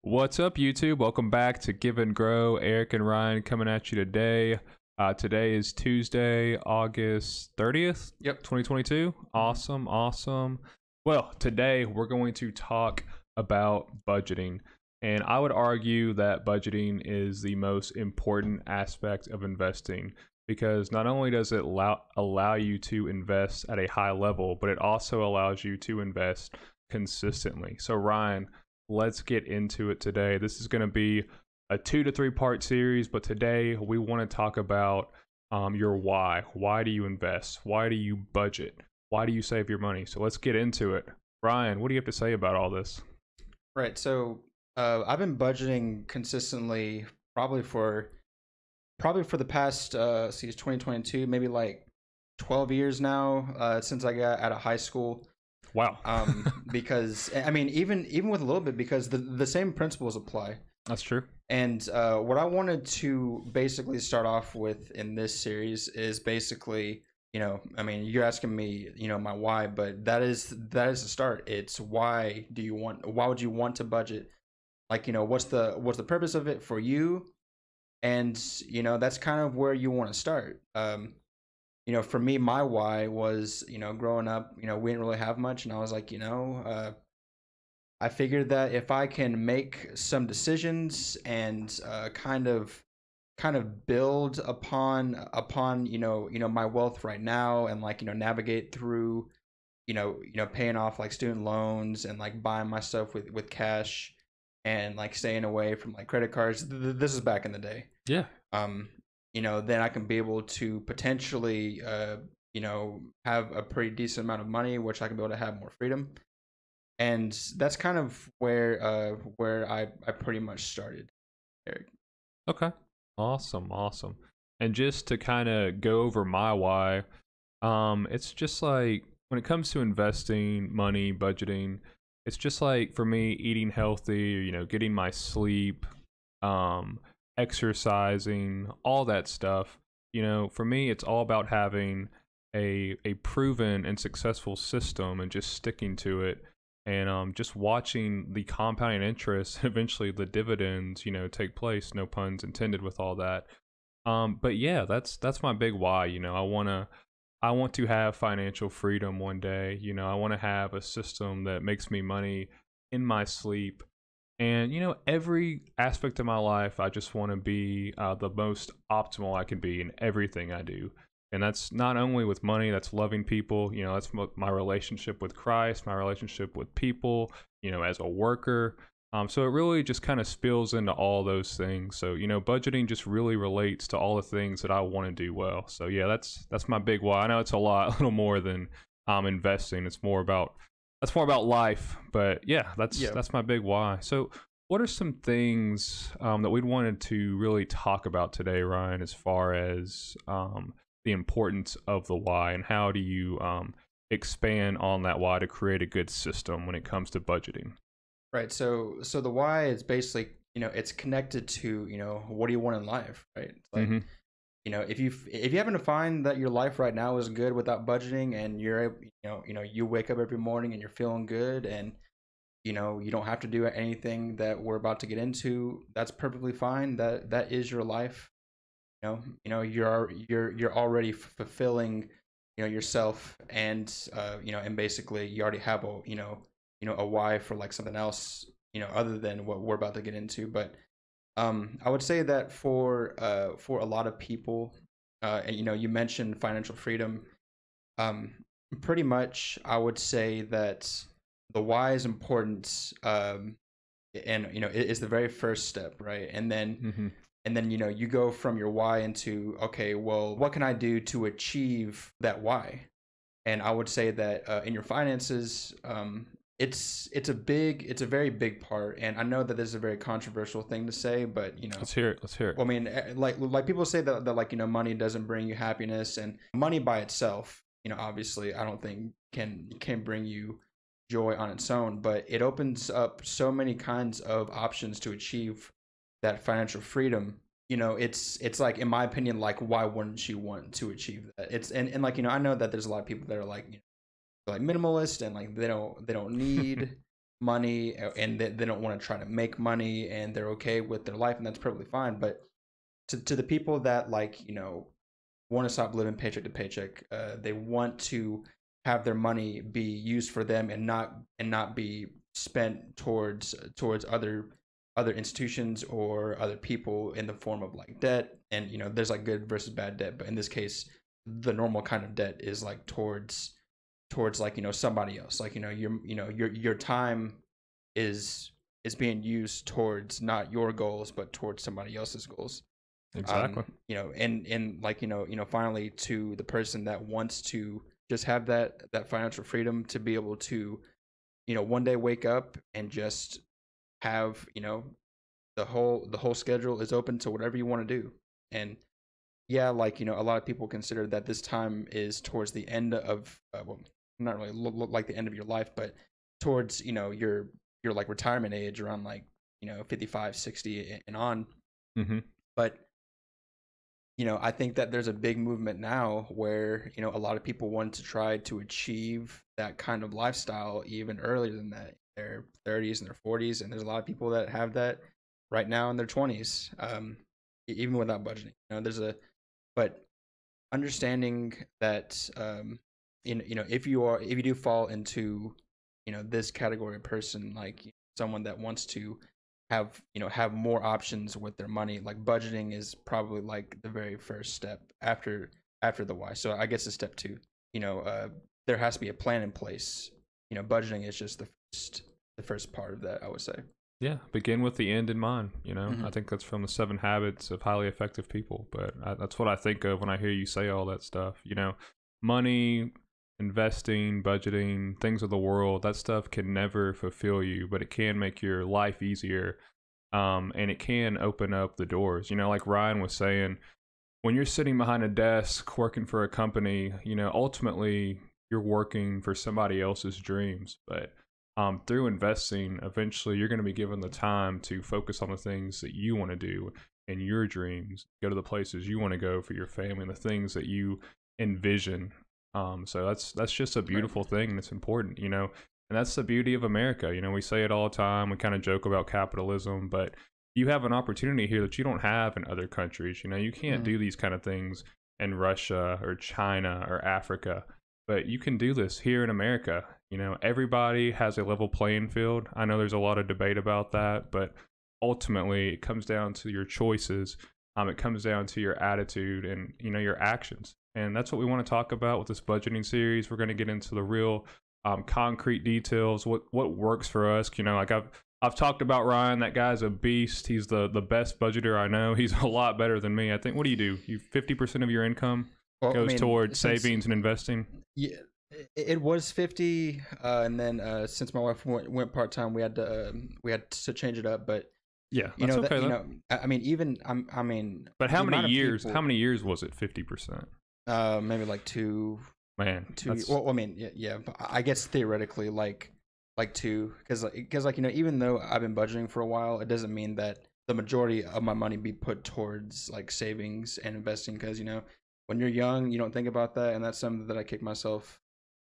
What's up, YouTube? Welcome back to Give and Grow. Eric and Ryan coming at you today. Today is Tuesday, August 30th, Yep. 2022. Awesome. Well, today we're going to talk about budgeting. And I would argue that budgeting is the most important aspect of investing because not only does it allow you to invest at a high level, but it also allows you to invest consistently. So, Ryan, let's get into it today. This is going to be a 2 to 3 part series, but today we want to talk about your why. Why do you invest? Why do you budget? Why do you save your money? So let's get into it. Ryan, what do you have to say about all this? Right. So I've been budgeting consistently probably for the past since 2022, maybe like 12 years now, since I got out of high school. Wow. Because I mean, even with a little bit, because the same principles apply. That's true. And what I wanted to basically start off with in this series is basically, I mean, you're asking me, my why, but that is the start. It's why would you want to budget? Like, what's the purpose of it for you? And, that's kind of where you want to start. For me, my why was, growing up, we didn't really have much. And I was like, I figured that if I can make some decisions and kind of build upon my wealth right now, and like navigate through paying off like student loans and like buying my stuff with cash and like staying away from like credit cards. This is back in the day. Yeah. Then I can be able to potentially have a pretty decent amount of money, which I can be able to have more freedom. And that's kind of where I pretty much started, Eric. Okay. Awesome. And just to kind of go over my why, it's just like when it comes to investing, money, budgeting, it's just like for me eating healthy, getting my sleep, exercising, all that stuff. For me, it's all about having a proven and successful system and just sticking to it. And just watching the compounding interest, eventually the dividends, take place. No puns intended with all that. But yeah, that's my big why. I want to have financial freedom one day. I want to have a system that makes me money in my sleep. And every aspect of my life, I just want to be the most optimal I can be in everything I do. And that's not only with money, that's loving people. That's my relationship with Christ, my relationship with people, as a worker. So it really just kind of spills into all those things. So, budgeting just really relates to all the things that I want to do well. So yeah, that's my big why. I know it's a little more than investing. That's more about life. But yeah, that's my big why. So what are some things that we'd wanted to really talk about today, Ryan, as far as the importance of the why, and how do you expand on that why to create a good system when it comes to budgeting? Right. So the why is basically, it's connected to, what do you want in life, right? It's like, if you happen to find that your life right now is good without budgeting, and you're, you wake up every morning and you're feeling good, and you don't have to do anything that we're about to get into, that's perfectly fine. That is your life. You're already fulfilling yourself, and and basically you already have a why for like something else other than what we're about to get into. But I would say that for a lot of people, and you mentioned financial freedom, pretty much I would say that the why is important, and it is the very first step, right? And then you go from your why into, okay, well, what can I do to achieve that why? And I would say that in your finances, it's a very big part. And I know that this is a very controversial thing to say, but let's hear it. I mean, like people say that like money doesn't bring you happiness, and money by itself, obviously I don't think can bring you joy on its own, but it opens up so many kinds of options to achieve that financial freedom. It's like, in my opinion, like, why wouldn't you want to achieve that? It's and like, I know that there's a lot of people that are like, like minimalist, and like they don't need money and they don't want to try to make money and they're okay with their life, and that's perfectly fine. But to the people that, like, want to stop living paycheck to paycheck, they want to have their money be used for them and not be spent towards other institutions or other people in the form of like debt. And there's like good versus bad debt, but in this case the normal kind of debt is like towards like somebody else, like your time is being used towards not your goals but towards somebody else's goals. Exactly. And like finally, to the person that wants to just have that financial freedom to be able to one day wake up and just have the whole schedule is open to whatever you want to do. And yeah, like a lot of people consider that this time is towards the end of well, not really like the end of your life, but towards your like retirement age, around like 55, 60 and on. Mm-hmm. But I think that there's a big movement now where a lot of people want to try to achieve that kind of lifestyle even earlier than that, their 30s and their 40s, and there's a lot of people that have that right now in their 20s, even without budgeting. But understanding that if you do fall into this category of person, like someone that wants to have more options with their money, like budgeting is probably like the very first step after the why. So I guess it's step two. There has to be a plan in place. Budgeting is just the first part of that, I would say. Yeah, begin with the end in mind. Mm-hmm. I think that's from the 7 Habits of Highly Effective People. But that's what I think of when I hear you say all that stuff. Money, investing, budgeting, things of the world, that stuff can never fulfill you, but it can make your life easier. And it can open up the doors. Like Ryan was saying, when you're sitting behind a desk working for a company, ultimately you're working for somebody else's dreams. But through investing, eventually you're going to be given the time to focus on the things that you want to do and your dreams, go to the places you want to go for your family and the things that you envision. So that's just a beautiful thing, and it's important, and that's the beauty of America. We say it all the time. We kind of joke about capitalism, but you have an opportunity here that you don't have in other countries. You can't do these kind of things in Russia or China or Africa, but you can do this here in America. Everybody has a level playing field. I know there's a lot of debate about that, but ultimately it comes down to your choices. It comes down to your attitude and your actions. And that's what we want to talk about with this budgeting series. We're going to get into the real concrete details, what works for us. Like I've talked about Ryan. That guy's a beast. He's the best budgeter I know. He's a lot better than me. I think. What do? You 50% of your income goes towards savings and investing? Yeah, it was 50, and then since my wife went part time, we had to change it up. But yeah, that's okay. I mean, but how many years? How many years was it? 50%? Maybe like 2. Man, 2. Well, I mean, yeah. But I guess theoretically, like 2, because even though I've been budgeting for a while, it doesn't mean that the majority of my money be put towards like savings and investing. Because when you're young, you don't think about that, and that's something that I kick myself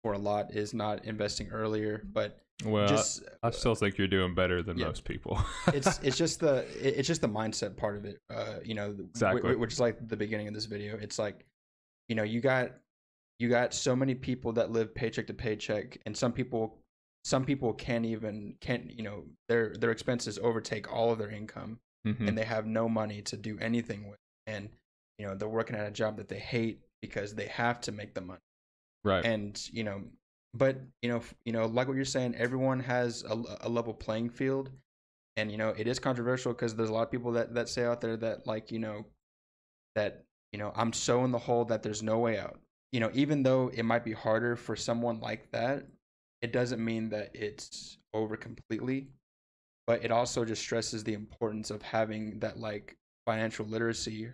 for a lot, is not investing earlier. But I still think you're doing better than most people. it's just the mindset part of it. Exactly. Which is like the beginning of this video. It's like, you got so many people that live paycheck to paycheck, and some people can't their expenses overtake all of their income, and they have no money to do anything with, and they're working at a job that they hate because they have to make the money. Right. And but like what you're saying, everyone has a level playing field, and it is controversial because there's a lot of people that say out there that, like, that I'm so in the hole that there's no way out. Even though it might be harder for someone like that, it doesn't mean that it's over completely. But it also just stresses the importance of having that, like, financial literacy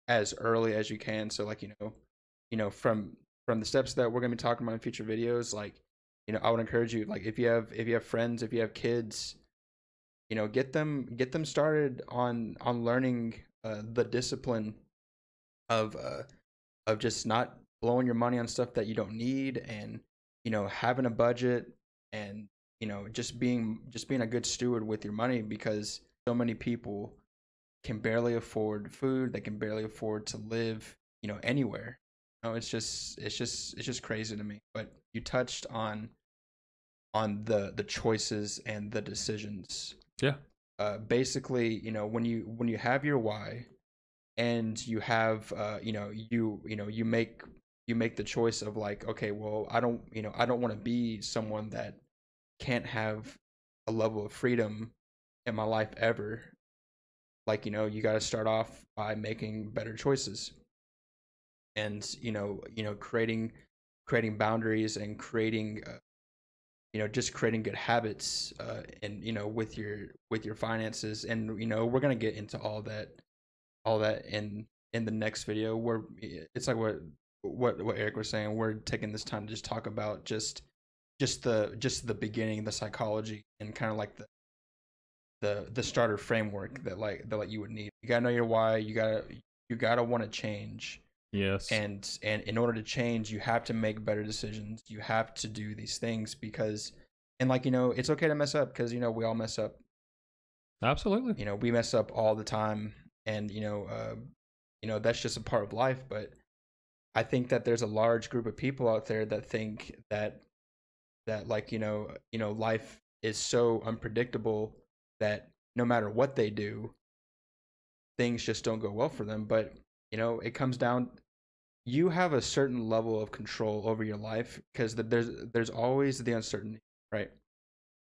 as early as you can. So, like, from the steps that we're going to be talking about in future videos, like, I would encourage you, like, if you have friends, if you have kids, get them started on learning the discipline of just not blowing your money on stuff that you don't need, and having a budget, and just being a good steward with your money, because so many people can barely afford food, they can barely afford to live, anywhere. It's just crazy to me. But you touched on the choices and the decisions. Yeah. Basically, when you have your why, and you have you make the choice of like, okay, well, I don't want to be someone that can't have a level of freedom in my life ever. Like, you got to start off by making better choices, and creating boundaries, and creating just creating good habits, and with your finances. And we're going to get into all that in the next video, where it's like what Eric was saying. We're taking this time to just talk about just the beginning, the psychology, and kind of like the starter framework that you would need. You gotta know your why. You gotta want to change. Yes. And in order to change, you have to make better decisions. You have to do these things, because, and like, it's okay to mess up, because we all mess up. Absolutely. We mess up all the time. And that's just a part of life. But I think that there's a large group of people out there that think that like, life is so unpredictable that no matter what they do, things just don't go well for them. But it comes down, you have a certain level of control over your life, because there's always the uncertainty, right?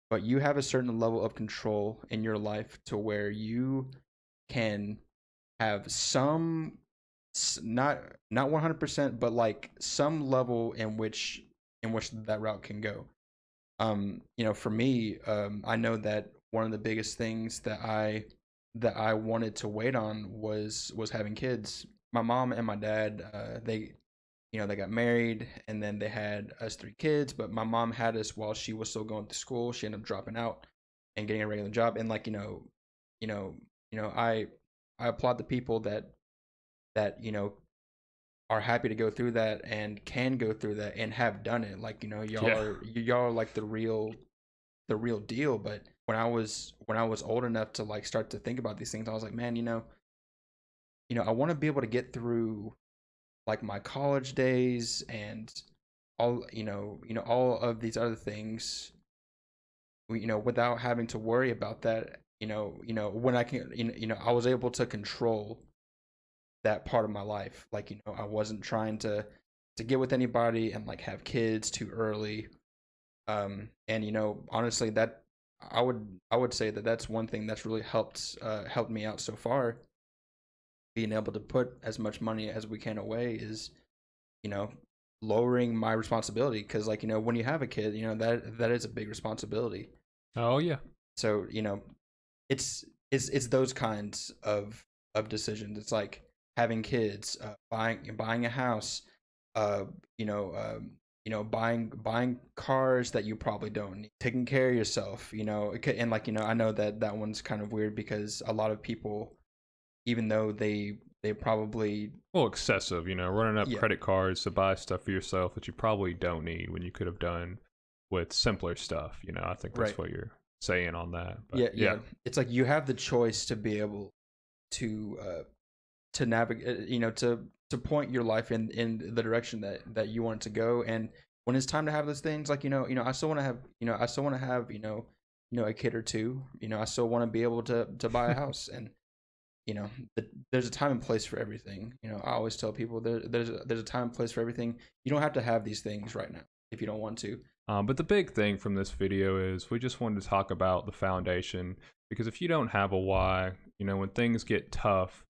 But you have a certain level of control in your life to where you can have some, not 100%, but like some level in which that route can go. For me, I know that one of the biggest things that I wanted to wait on was having kids. My mom and my dad, they got married, and then they had us three kids. But my mom had us while she was still going to school. She ended up dropping out and getting a regular job. And like, you know, I applaud the people that are happy to go through that, and can go through that, and have done it. Like, Yeah. y'all are like the real deal. But when I was old enough to like start to think about these things, I was like, man, I want to be able to get through like my college days, and all of these other things, without having to worry about that. When I can, I was able to control that part of my life. Like, I wasn't trying to get with anybody and like have kids too early. And honestly, that I would say that that's one thing that's really helped me out so far. Being able to put as much money as we can away is, you know, lowering my responsibility, because like, when you have a kid, that is a big responsibility. Oh yeah. So, it's those kinds of decisions. It's like having kids, buying a house, uh, you know, buying cars that you probably don't need, taking care of yourself, and like, I know that one's kind of weird, because a lot of people, even though they probably, Well, excessive, running up yeah, credit cards to buy stuff for yourself that you probably don't need when you could have done with simpler stuff. I think right, that's what you're saying on that. But yeah, yeah. yeah, it's like you have the choice to be able to navigate, to point your life in the direction that you want it to go. And when it's time to have those things, like, I still want to have, a kid or two. I still want to be able to buy a house. And there's a time and place for everything. I always tell people there's a time and place for everything. You don't have to have these things right now if you don't want to. But the big thing from this video is we just wanted to talk about the foundation, because if you don't have a why, when things get tough,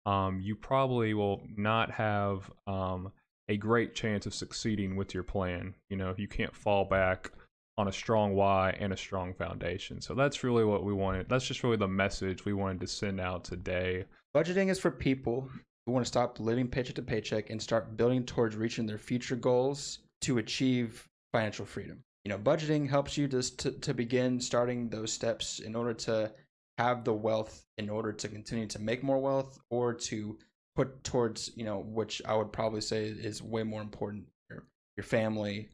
you probably will not have a great chance of succeeding with your plan. If you can't fall back on a strong why and a strong foundation. So that's really what we wanted. That's just really the message we wanted to send out today. Budgeting is for people who want to stop living paycheck to paycheck and start building towards reaching their future goals to achieve financial freedom. Budgeting helps you to begin starting those steps in order to have the wealth, in order to continue to make more wealth, or to put towards, which I would probably say is way more important, your family,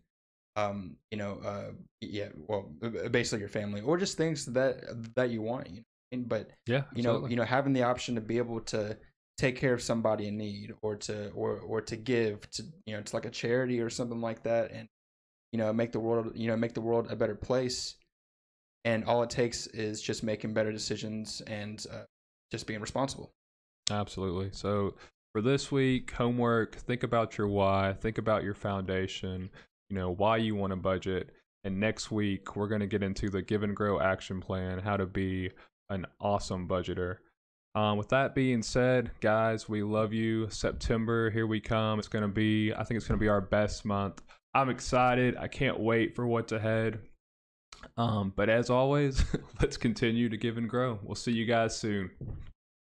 yeah, well, basically your family, or just things that you want, but Yeah, absolutely. having the option to be able to take care of somebody in need, or to give to, to like a charity or something like that, and make the world a better place. And all it takes is just making better decisions, and just being responsible. Absolutely. So for this week, homework, think about your why, think about your foundation, why you want to budget. And next week, we're going to get into the Give and Grow action plan, how to be an awesome budgeter. With that being said, guys, we love you. September, here we come. I think it's going to be our best month. I'm excited. I can't wait for what's ahead. But as always, let's continue to give and grow. We'll see you guys soon.